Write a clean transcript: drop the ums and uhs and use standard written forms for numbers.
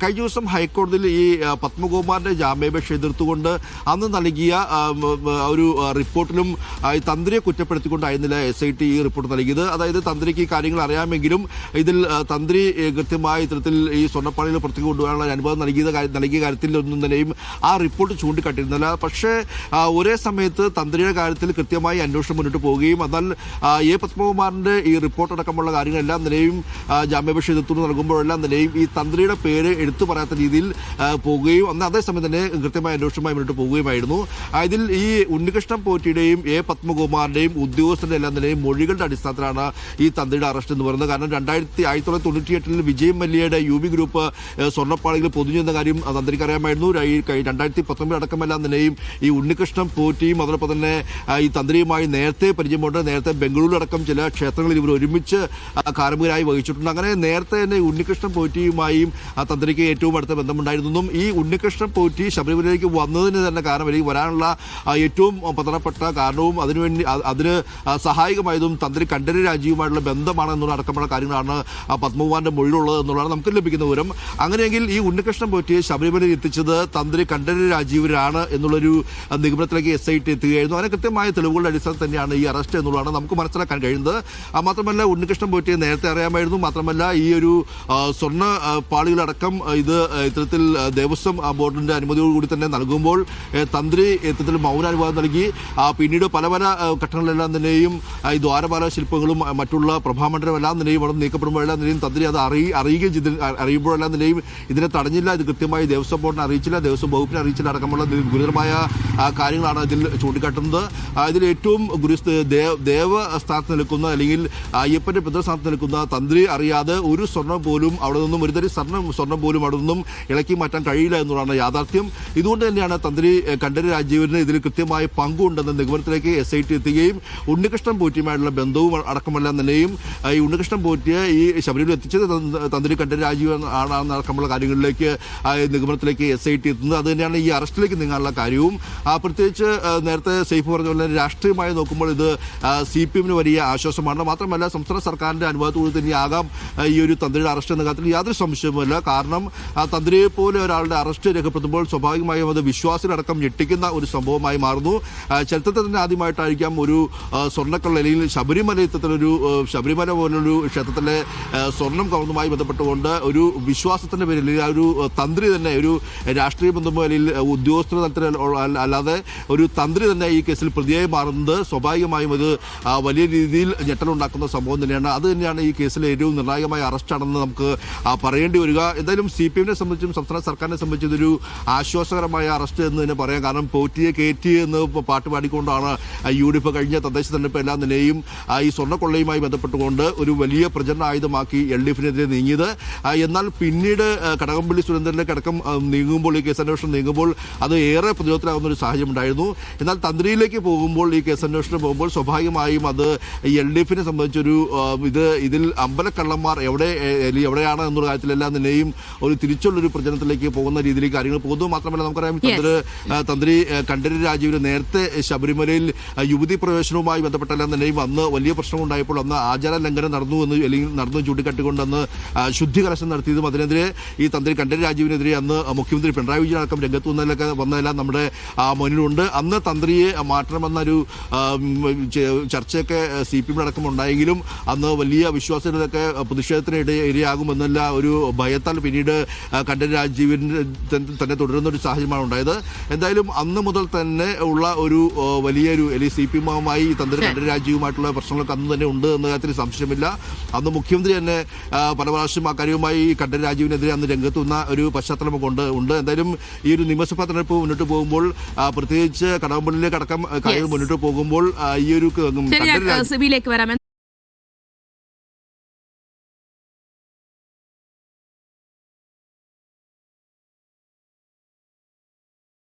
കഴിഞ്ഞ ദിവസം ഹൈക്കോടതിയിൽ ഈ പത്മകുമാറിന്റെ ജാമ്യാപേക്ഷ എതിർത്തുകൊണ്ട് അന്ന് നൽകിയ ഒരു റിപ്പോർട്ടിലും ഈ തന്ത്രിയെ കുറ്റപ്പെടുത്തിക്കൊണ്ടായിരുന്നില്ല SIT ഈ റിപ്പോർട്ട് നൽകിയത്. അതായത് തന്ത്രിക്ക് ഈ കാര്യങ്ങൾ അറിയാമെങ്കിലും ഇതിൽ തന്ത്രി കൃത്യമായ ഇത്തരത്തിൽ ഈ സ്വർണ്ണപ്പാളികൾ പുറത്തേക്ക് കൊണ്ടുപോകാനുള്ള അനുഭവം നൽകിയ കാര്യത്തിൽ ഒന്നും തന്നെയും ആ റിപ്പോർട്ട് ചൂണ്ടിക്കാട്ടിയിരുന്നില്ല. പക്ഷേ ഒരേ സമയത്ത് തന്ത്രിയുടെ കാര്യത്തിൽ കൃത്യമായി അന്വേഷണം മുന്നോട്ട് പോവുകയും എന്നാൽ പത്മകുമാറിന്റെ ഈ റിപ്പോർട്ട് അടക്കമുള്ള കാര്യങ്ങളെല്ലാം നിലയും ജാമ്യാപേക്ഷ എതിർത്തുകൊണ്ട് നൽകുമ്പോഴെല്ലാം നിലയും ഈ തന്ത്രിയുടെ പേര് എടുത്തു പറയാത്ത രീതിയിൽ പോവുകയും അന്ന് അതേസമയം തന്നെ കൃത്യമായ അന്വേഷണവുമായി മുന്നോട്ട് പോവുകയുമായിരുന്നു. ഇതിൽ ഈ ഉണ്ണികൃഷ്ണൻ പോറ്റിയുടെയും പത്മകുമാറിന്റെയും ഉദ്യോഗസ്ഥരുടെ എല്ലാം നിലയും മൊഴികളുടെ അടിസ്ഥാനത്തിലാണ് ഈ തന്ത്രിയുടെ അറസ്റ്റ് എന്ന് പറയുന്നത്. കാരണം 1998 വിജയ് മല്യയുടെ UB ഗ്രൂപ്പ് സ്വർണ്ണപ്പാളികൾ പൊതിഞ്ഞെന്ന കാര്യം തന്ത്രിക്ക് അറിയാമായിരുന്നു. 2019 അടക്കമെല്ലാം നിലയും ഈ ഉണ്ണികൃഷ്ണൻ പോറ്റിയും അതോടൊപ്പം തന്നെ ഈ തന്ത്രിയുമായി നേരത്തെ പരിചയമുണ്ട്. നേരത്തെ ബംഗളൂരിലടക്കം ചില ക്ഷേത്രങ്ങളിൽ ഇവർ ഒരുമിച്ച് കാർമ്മികരായി വഹിച്ചിട്ടുണ്ട്. അങ്ങനെ നേരത്തെ തന്നെ ഉണ്ണികൃഷ്ണൻ പോറ്റിയുമായും തന്ത്രിക്ക് ഏറ്റവും അടുത്ത ബന്ധമുണ്ടായിരുന്നെന്നും ഈ ഉണ്ണികൃഷ്ണൻ പോറ്റി ശബരിമലയിലേക്ക് വന്നതിന് തന്നെ കാരണം അല്ലെങ്കിൽ വരാനുള്ള ഏറ്റവും പ്രധാനപ്പെട്ട കാരണവും അതിന് സഹായകമായതും തന്ത്രി കണ്ഠരര് രാജീവുമായിട്ടുള്ള ബന്ധമാണ് എന്നുള്ള അടക്കമുള്ള കാര്യങ്ങളാണ് പത്മകുമാറിന്റെ മൊഴിയിലുള്ളത് എന്നുള്ളതാണ് നമുക്ക് ലഭിക്കുന്ന വിവരം. അങ്ങനെയെങ്കിൽ ഈ ഉണ്ണികൃഷ്ണൻ പോറ്റിയെ ശബരിമലയിൽ എത്തിച്ചത് തന്ത്രി കണ്ഠരര് രാജീവരാണ് എന്നുള്ളൊരു നിഗമനത്തിലേക്ക് SIT എത്തുകയായിരുന്നു. അങ്ങനെ കൃത്യമായ തെളിവുകളുടെ അടിസ്ഥാനത്തിൽ തന്നെയാണ് ഈ അറസ്റ്റ് എന്നുള്ളതാണ് നമുക്ക് മനസ്സിലാക്കാൻ കഴിയുന്നത്. മാത്രമല്ല ഉണ്ണികൃഷ്ണൻ പോറ്റിയെ നേരത്തെ അറിയാമായിരുന്നു. മാത്രമല്ല ഈ ഒരു സ്വർണ്ണ പാളികളടക്കം ഇത് ഇത്തരത്തിൽ ദേവസ്വം ബോർഡിന്റെ അനുമതിയോടുകൂടി തന്നെ നൽകുമ്പോൾ തന്ത്രി ഇത്തരത്തിൽ മൗനാനുവാദം നൽകി. പിന്നീട് പല ഘട്ടങ്ങളിലെല്ലാം തന്നെയും ഈ ദ്വാരപാല ശില്പങ്ങളും മറ്റുള്ള പ്രഭാമണ്ഡലമെല്ലാം നിലയും അവിടെ നീക്കപ്പെടുമ്പോഴെല്ലാം നിലയും തന്ത്രി അത് അറിയുമ്പോഴെല്ലാം നിലയും ഇതിനെ തടഞ്ഞില്ല. ഇത് കൃത്യമായി ദേവസ്വം ബോർഡിനെ അറിയിച്ചില്ല, ദേവസ്വം വകുപ്പിനെ അറിയിച്ചില്ല അടക്കമുള്ള ഗുരുതരമായ കാര്യങ്ങളാണ് ഇതിൽ ചൂണ്ടിക്കാട്ടുന്നത്. ഇതിൽ ഏറ്റവും ദേവസ്ഥാനത്ത് നിൽക്കുന്ന അല്ലെങ്കിൽ അയ്യപ്പന്റെ പിതൃസ്ഥാനത്ത് നിൽക്കുന്ന തന്ത്രി അറിയാതെ ഒരു സ്വർണ്ണം പോലും അവിടെ നിന്നും ഒരു തരി സ്വർണ്ണം പോലും അവിടെ നിന്നും ഇളക്കി മാറ്റാൻ കഴിയില്ല എന്നുള്ളതാണ് യാഥാർത്ഥ്യം. ഇതുകൊണ്ട് തന്നെയാണ് തന്ത്രി കണ്ഠരര് രാജീവന് ഇതിൽ കൃത്യമായ പങ്കുണ്ടെന്ന നിഗമനത്തിലേക്ക് SIT എത്തുകയും ഉണ്ണികൃഷ്ണൻ പോറ്റിയുമായിട്ടുള്ള ബന്ധവും അടക്കമെല്ലാം തന്നെയും ഈ ഉണ്ണികൃഷ്ണൻ പോറ്റിയെ ഈ ശബരിമല എത്തിച്ചത് തന്ത്രി കണ്ഠരര് രാജീവ് ആണെന്ന് അടക്കമുള്ള കാര്യങ്ങളിലേക്ക് നിഗമനത്തിലേക്ക് SIT എത്തുന്നത്. അത് തന്നെയാണ് ഈ അറസ്റ്റിലേക്ക് നീങ്ങാനുള്ള കാര്യവും. പ്രത്യേകിച്ച് നേരത്തെ സൈഫ് പറഞ്ഞ പോലെ രാഷ്ട്രീയമായി നോക്കുമ്പോൾ ഇത് CPM-ന് വലിയ ആശ്വാസമാണ്. മാത്രമല്ല സംസ്ഥാന സർക്കാരിന്റെ അനുവാദത്തോടെ തന്നെ ആകാം ഈ ഒരു തന്ത്രിയുടെ അറസ്റ്റ് എന്ന കാര്യത്തിൽ യാതൊരു സംശയവുമില്ല. കാരണം തന്ത്രിയെ പോലെ ഒരാളുടെ അറസ്റ്റ് രേഖപ്പെടുത്തുമ്പോൾ സ്വാഭാവികമായും അത് വിശ്വാസികളടക്കം ഞെട്ടിക്കുന്ന ഒരു സംഭവമായി മാറുന്നു. ചരിത്രത്തിൽ തന്നെ ആദ്യമായിട്ടായിരിക്കാം ഒരു സ്വർണ്ണക്കള്ള അല്ലെങ്കിൽ ശബരിമല പോലൊരു ക്ഷേത്രത്തിലെ സ്വർണം കവർന്നുമായി ബന്ധപ്പെട്ടുകൊണ്ട് ഒരു വിശ്വാസത്തിന്റെ പേരിൽ ആ ഒരു തന്ത്രി തന്നെ ഒരു രാഷ്ട്രീയ ബന്ധമോ അല്ലെങ്കിൽ ഉദ്യോഗസ്ഥ തലത്തിൽ അല്ലാതെ ഒരു തന്ത്രി തന്നെ ഈ കേസിൽ പ്രതിയായി മാറുന്നത് സ്വാഭാവികമായും അത് വലിയ രീതിയിൽ ഞെട്ടലുണ്ടാക്കുന്ന സംഭവം തന്നെയാണ്. അത് തന്നെയാണ് ഈ കേസിലെ ഏറ്റവും നിർണായകമായ അറസ്റ്റാണെന്ന് നമുക്ക് പറയേണ്ടി വരിക. എന്തായാലും CPM-നെ സംബന്ധിച്ചും സംസ്ഥാന സർക്കാരിനെ സംബന്ധിച്ചും ഇതൊരു ആശ്വാസകരമായ അറസ്റ്റ് എന്ന് തന്നെ പറയാം. കാരണം പോറ്റിയെ കയറ്റി എന്ന് പാട്ട് പാടിക്കൊണ്ടാണ് UDF കഴിഞ്ഞ തദ്ദേശ തെരഞ്ഞെടുപ്പ് എല്ലാ നിലയും ഈ സ്വർണ്ണക്കൊള്ളയുമായി ബന്ധപ്പെട്ടുകൊണ്ട് ഒരു വലിയ പ്രചരണ ആയുധമാക്കി LDF-നെതിരെ നീങ്ങിയത്. എന്നാൽ പിന്നീട് കടകംപള്ളി സുരേന്ദ്രനിലേക്ക് അടക്കം നീങ്ങുമ്പോൾ ഈ കേസ് അന്വേഷണം നീങ്ങുമ്പോൾ അത് ഏറെ പ്രതിരോധത്തിലാകുന്ന ഒരു സാഹചര്യം ഉണ്ടായിരുന്നു. എന്നാൽ തന്ത്രിയിലേക്ക് പോകുമ്പോൾ ഈ കേസ് അന്വേഷണം പോകുമ്പോൾ സ്വാഭാവികമായും അത് LDF-നെ സംബന്ധിച്ചൊരു ഇതിൽ അമ്പലക്കള്ളന്മാർ എവിടെയാണ് എന്നുള്ള കാര്യത്തിലെല്ലാം നിന്നെയും ഒരു തിരിച്ചുള്ളൊരു പ്രചരണത്തിലേക്ക് പോകുന്ന രീതിയിലേക്ക് കാര്യങ്ങൾ പോകുന്നു. മാത്രമല്ല നമുക്കറിയാം തന്ത്രി കണ്ഠരര് രാജീവിന് നേരത്തെ ശബരിമലയിൽ യുവതി പ്രവേശനവുമായി ബന്ധപ്പെട്ടെല്ലാം നിന്നെയും അന്ന് വലിയ പ്രശ്നമുണ്ടായപ്പോൾ അന്ന് ആചാര ലംഘനം നടന്നു ചൂണ്ടിക്കാട്ടിക്കൊണ്ട് അന്ന് ശുദ്ധി കലശം നടത്തിയതും അതിനെതിരെ ഈ തന്ത്രി കണ്ഠരര് രാജീവിനെതിരെ അന്ന് മുഖ്യമന്ത്രി പിണറായി വിജയൻ അടക്കം രംഗത്ത് വന്നതെല്ലാം നമ്മുടെ മുന്നിലുണ്ട്. അന്ന് തന്ത്രിയെ മാറ്റണമെന്നൊരു ചർച്ചയൊക്കെ CPM അടക്കം ഉണ്ടായെങ്കിലും അന്ന് വലിയ വിശ്വാസികളൊക്കെ പ്രതിഷേധത്തിന് ഇരയാകുമെന്നല്ല ഒരു ഭയത്താൽ പിന്നീട് കണ്ഠരര് രാജീവിന് തന്നെ തുടരുന്ന ഒരു സാഹചര്യമാണ് ഉണ്ടായത്. എന്തായാലും അന്ന് മുതൽ തന്നെ ഉള്ള ഒരു വലിയൊരു CPM-മായി തന്ത്രി കണ്ഠരര് രാജീവുമായിട്ടുള്ള പ്രശ്നങ്ങളൊക്കെ അന്ന് തന്നെ ഉണ്ട് എന്ന കാര്യത്തിൽ സംശയമില്ല. അന്ന് മുഖ്യമന്ത്രി തന്നെ പല പ്രാവശ്യം ആ കാര്യവുമായി കണ്ഠരര് രാജീവിനെതിരെ അന്ന് രംഗത്ത് വന്ന ഒരു പശ്ചാത്തലം ഉണ്ട്. എന്തായാലും ഈ ഒരു നിയമസഭാ തെരഞ്ഞെടുപ്പ് മുന്നോട്ട് പോകുമ്പോൾ പ്രത്യേകിച്ച് കടകംപള്ളിയിലേക്ക് അടക്കം കാര്യങ്ങൾ മുന്നോട്ട് പോകുമ്പോൾ ഈ ഒരു